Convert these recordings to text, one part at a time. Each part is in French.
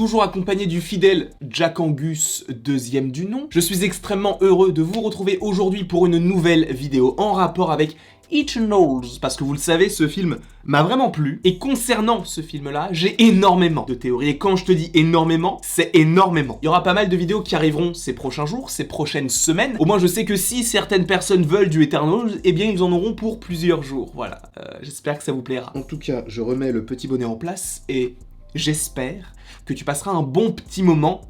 Toujours accompagné du fidèle Jack Angus, deuxième du nom. Je suis extrêmement heureux de vous retrouver aujourd'hui pour une nouvelle vidéo en rapport avec Eternals, parce que vous le savez, ce film m'a vraiment plu. Et concernant ce film-là, j'ai énormément de théories. Et quand je te dis énormément, c'est énormément. Il y aura pas mal de vidéos qui arriveront ces prochains jours, ces prochaines semaines. Au moins, je sais que si certaines personnes veulent du Eternals, eh bien, ils en auront pour plusieurs jours. Voilà, j'espère que ça vous plaira. En tout cas, je remets le petit bonnet en place et j'espère que tu passeras un bon petit moment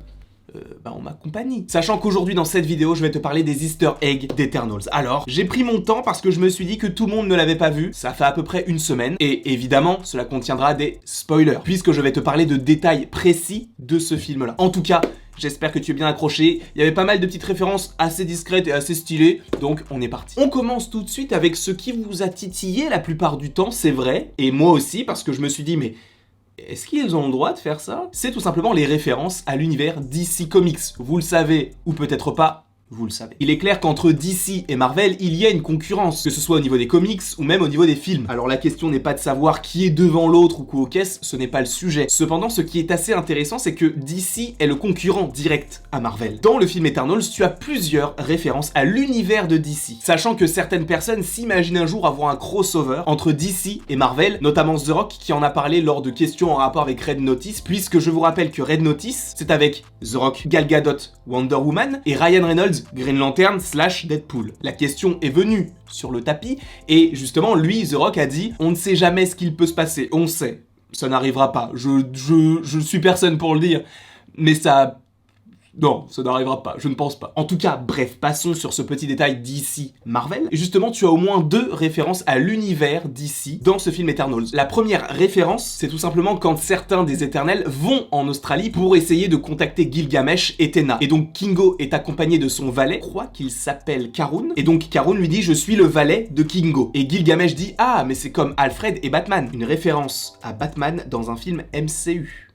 en ma compagnie. Sachant qu'aujourd'hui dans cette vidéo, je vais te parler des easter eggs d'Eternals. Alors, j'ai pris mon temps parce que je me suis dit que tout le monde ne l'avait pas vu. Ça fait à peu près une semaine. Et évidemment, cela contiendra des spoilers, puisque je vais te parler de détails précis de ce film-là. En tout cas, j'espère que tu es bien accroché. Il y avait pas mal de petites références assez discrètes et assez stylées, donc on est parti. On commence tout de suite avec ce qui vous a titillé la plupart du temps, c'est vrai. Et moi aussi, parce que je me suis dit, mais est-ce qu'ils ont le droit de faire ça? C'est tout simplement les références à l'univers DC Comics. Vous le savez, ou peut-être pas, vous le savez. Il est clair qu'entre DC et Marvel, il y a une concurrence, que ce soit au niveau des comics ou même au niveau des films. Alors la question n'est pas de savoir qui est devant l'autre ou quoi aux caisses, ce n'est pas le sujet. Cependant, ce qui est assez intéressant, c'est que DC est le concurrent direct à Marvel. Dans le film Eternals, tu as plusieurs références à l'univers de DC, sachant que certaines personnes s'imaginent un jour avoir un crossover entre DC et Marvel, notamment The Rock qui en a parlé lors de questions en rapport avec Red Notice, puisque je vous rappelle que Red Notice, c'est avec The Rock, Gal Gadot, Wonder Woman et Ryan Reynolds, Green Lantern / Deadpool. La question est venue sur le tapis et justement lui, The Rock a dit on ne sait jamais ce qu'il peut se passer, on sait, ça n'arrivera pas, je suis personne pour le dire, mais ça... Non, ça n'arrivera pas, je ne pense pas. En tout cas, bref, passons sur ce petit détail DC Marvel. Et justement, tu as au moins deux références à l'univers DC dans ce film Eternals. La première référence, c'est tout simplement quand certains des Éternels vont en Australie pour essayer de contacter Gilgamesh et Tena. Et donc Kingo est accompagné de son valet, je crois qu'il s'appelle Karun. Et donc Karun lui dit « Je suis le valet de Kingo ». Et Gilgamesh dit « Ah, mais c'est comme Alfred et Batman ». Une référence à Batman dans un film MCU.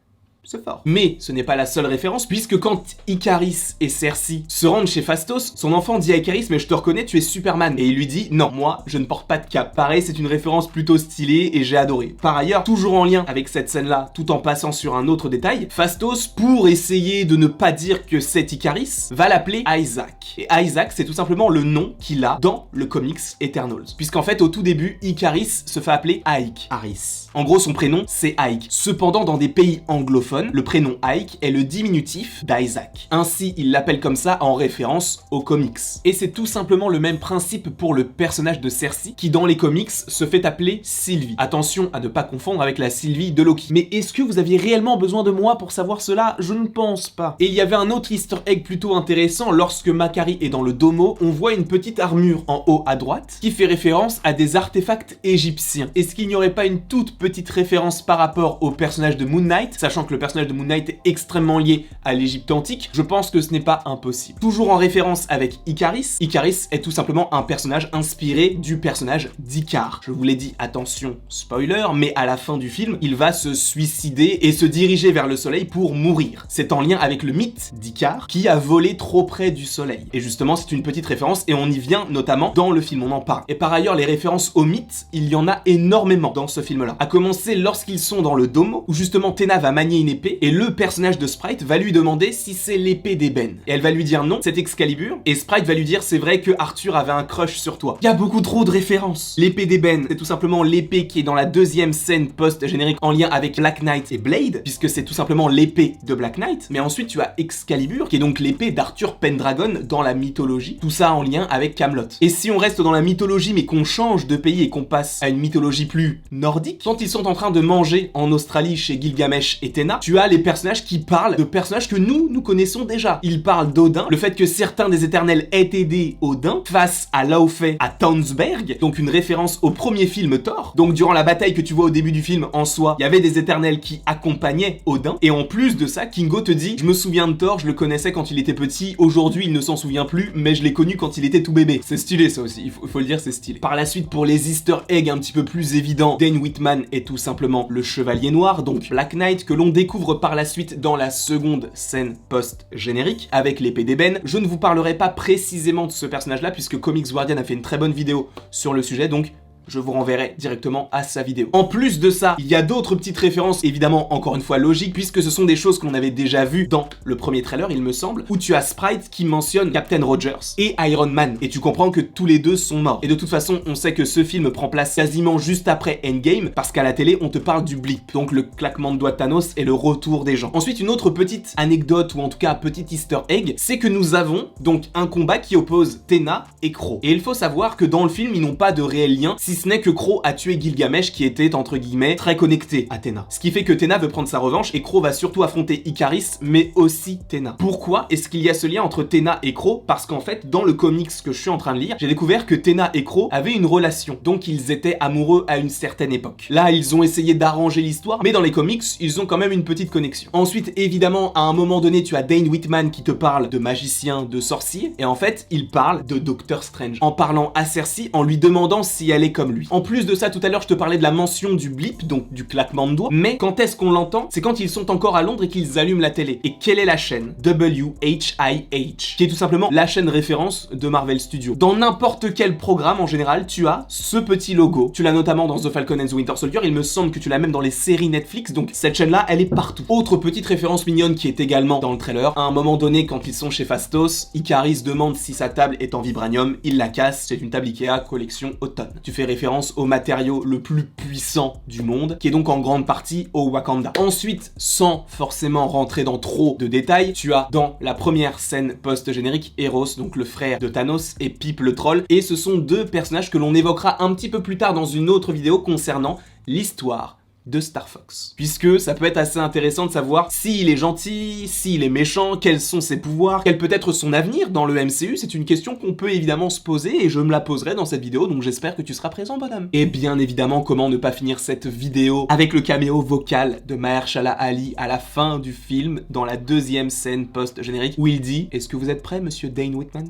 C'est fort. Mais ce n'est pas la seule référence, puisque quand Ikaris et Cersei se rendent chez Phastos, son enfant dit à Ikaris « Mais je te reconnais, tu es Superman ». Et il lui dit « Non, moi, je ne porte pas de cape ». Pareil, c'est une référence plutôt stylée et j'ai adoré. Par ailleurs, toujours en lien avec cette scène-là, tout en passant sur un autre détail, Phastos, pour essayer de ne pas dire que c'est Ikaris, va l'appeler Isaac. Et Isaac, c'est tout simplement le nom qu'il a dans le comics Eternals. Puisqu'en fait, au tout début, Ikaris se fait appeler Ike Harris. En gros, son prénom, c'est Ike. Cependant, dans des pays anglophones, le prénom Ike est le diminutif d'Isaac. Ainsi, il l'appelle comme ça en référence aux comics. Et c'est tout simplement le même principe pour le personnage de Cersei, qui dans les comics se fait appeler Sylvie. Attention à ne pas confondre avec la Sylvie de Loki. Mais est-ce que vous aviez réellement besoin de moi pour savoir cela? Je ne pense pas. Et il y avait un autre easter egg plutôt intéressant, lorsque Makkari est dans le domo, on voit une petite armure en haut à droite, qui fait référence à des artefacts égyptiens. Est-ce qu'il n'y aurait pas une toute petite référence par rapport au personnage de Moon Knight, sachant que le personnage de Moon Knight est extrêmement lié à l'Égypte antique? Je pense que ce n'est pas impossible. Toujours en référence avec Ikaris, Ikaris est tout simplement un personnage inspiré du personnage d'Ikar. Je vous l'ai dit, attention, spoiler, mais à la fin du film, il va se suicider et se diriger vers le soleil pour mourir. C'est en lien avec le mythe d'Ikar qui a volé trop près du soleil. Et justement, c'est une petite référence et on y vient notamment dans le film, on en parle. Et par ailleurs, les références au mythe, il y en a énormément dans ce film-là. À commencer lorsqu'ils sont dans le domo, où justement Tena va manier une épée et le personnage de Sprite va lui demander si c'est l'épée d'ébène. Et elle va lui dire non, c'est Excalibur. Et Sprite va lui dire c'est vrai que Arthur avait un crush sur toi. Il y a beaucoup trop de références. L'épée d'ébène, c'est tout simplement l'épée qui est dans la deuxième scène post-générique en lien avec Black Knight et Blade, puisque c'est tout simplement l'épée de Black Knight. Mais ensuite tu as Excalibur, qui est donc l'épée d'Arthur Pendragon dans la mythologie. Tout ça en lien avec Camelot. Et si on reste dans la mythologie mais qu'on change de pays et qu'on passe à une mythologie plus nordique, quand ils sont en train de manger en Australie chez Gilgamesh et Tena, tu as les personnages qui parlent de personnages que nous connaissons déjà. Ils parlent d'Odin, le fait que certains des Éternels aient aidé Odin face à Laufey à Townsberg, donc une référence au premier film Thor. Donc durant la bataille que tu vois au début du film, en soi, il y avait des Éternels qui accompagnaient Odin, et en plus de ça, Kingo te dit « Je me souviens de Thor, je le connaissais quand il était petit, aujourd'hui il ne s'en souvient plus, mais je l'ai connu quand il était tout bébé. » C'est stylé ça aussi, il faut le dire, c'est stylé. Par la suite, pour les easter eggs un petit peu plus évidents, Dane Whitman est tout simplement le Chevalier Noir, donc Black Knight, que l'on découvre par la suite dans la seconde scène post-générique avec l'épée d'ébène. Je ne vous parlerai pas précisément de ce personnage-là puisque Comics Guardian a fait une très bonne vidéo sur le sujet, donc je vous renverrai directement à sa vidéo. En plus de ça, il y a d'autres petites références, évidemment encore une fois logiques, puisque ce sont des choses que l'on avait déjà vues dans le premier trailer, il me semble, où tu as Sprite qui mentionne Captain Rogers et Iron Man, et tu comprends que tous les deux sont morts. Et de toute façon, on sait que ce film prend place quasiment juste après Endgame, parce qu'à la télé, on te parle du blip, donc le claquement de doigts de Thanos et le retour des gens. Ensuite, une autre petite anecdote, ou en tout cas petit easter egg, c'est que nous avons donc un combat qui oppose Tena et Crow. Et il faut savoir que dans le film, ils n'ont pas de réel lien, si ce n'est que Crow a tué Gilgamesh qui était, entre guillemets, très connecté à Tena. Ce qui fait que Tena veut prendre sa revanche et Crow va surtout affronter Icaris, mais aussi Tena. Pourquoi est-ce qu'il y a ce lien entre Tena et Crow? Parce qu'en fait, dans le comics que je suis en train de lire, j'ai découvert que Tena et Crow avaient une relation, donc ils étaient amoureux à une certaine époque. Là, ils ont essayé d'arranger l'histoire, mais dans les comics, ils ont quand même une petite connexion. Ensuite, évidemment, à un moment donné, tu as Dane Whitman qui te parle de magicien, de sorcier, et en fait, il parle de Doctor Strange, en parlant à Cersei, en lui demandant si elle est comme lui. En plus de ça, tout à l'heure, je te parlais de la mention du blip, donc du claquement de doigts, mais quand est-ce qu'on l'entend? C'est quand ils sont encore à Londres et qu'ils allument la télé. Et quelle est la chaîne? WHIH, qui est tout simplement la chaîne référence de Marvel Studios. Dans n'importe quel programme, en général, tu as ce petit logo. Tu l'as notamment dans The Falcon and the Winter Soldier, il me semble que tu l'as même dans les séries Netflix, donc cette chaîne-là, elle est partout. Autre petite référence mignonne qui est également dans le trailer, à un moment donné, quand ils sont chez Phastos, Icaris demande si sa table est en vibranium, il la casse, c'est une table Ikea collection automne. Tu fais référence au matériau le plus puissant du monde, qui est donc en grande partie au Wakanda. Ensuite, sans forcément rentrer dans trop de détails, tu as dans la première scène post-générique Eros, donc le frère de Thanos, et Pip le troll, et ce sont deux personnages que l'on évoquera un petit peu plus tard dans une autre vidéo concernant l'histoire de Star Fox. Puisque ça peut être assez intéressant de savoir s'il est gentil, s'il est méchant, quels sont ses pouvoirs, quel peut être son avenir dans le MCU, c'est une question qu'on peut évidemment se poser et je me la poserai dans cette vidéo, donc j'espère que tu seras présent, bonhomme. Et bien évidemment, comment ne pas finir cette vidéo avec le caméo vocal de Mahershala Ali à la fin du film, dans la deuxième scène post-générique, où il dit « Est-ce que vous êtes prêt, monsieur Dane Whitman ?»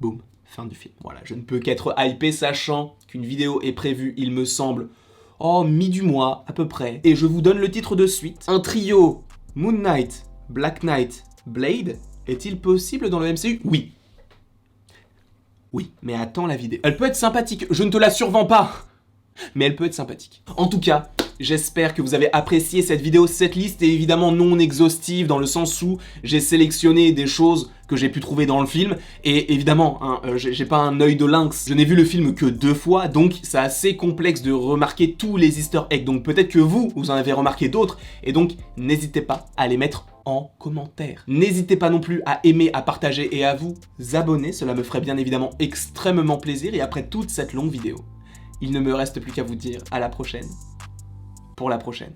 Boum, fin du film. Voilà, je ne peux qu'être hypé, sachant qu'une vidéo est prévue, il me semble, mi du mois, à peu près. Et je vous donne le titre de suite. Un trio Moon Knight, Black Knight, Blade, est-il possible dans le MCU? Oui. Oui, mais attends la vidéo. Elle peut être sympathique, je ne te la survends pas, mais elle peut être sympathique. En tout cas, j'espère que vous avez apprécié cette vidéo. Cette liste est évidemment non exhaustive dans le sens où j'ai sélectionné des choses que j'ai pu trouver dans le film et évidemment, j'ai pas un œil de lynx, je n'ai vu le film que 2 fois, donc c'est assez complexe de remarquer tous les easter eggs, donc peut-être que vous en avez remarqué d'autres et donc n'hésitez pas à les mettre en commentaire. N'hésitez pas non plus à aimer, à partager et à vous abonner, cela me ferait bien évidemment extrêmement plaisir. Et après toute cette longue vidéo, il ne me reste plus qu'à vous dire à la prochaine pour la prochaine.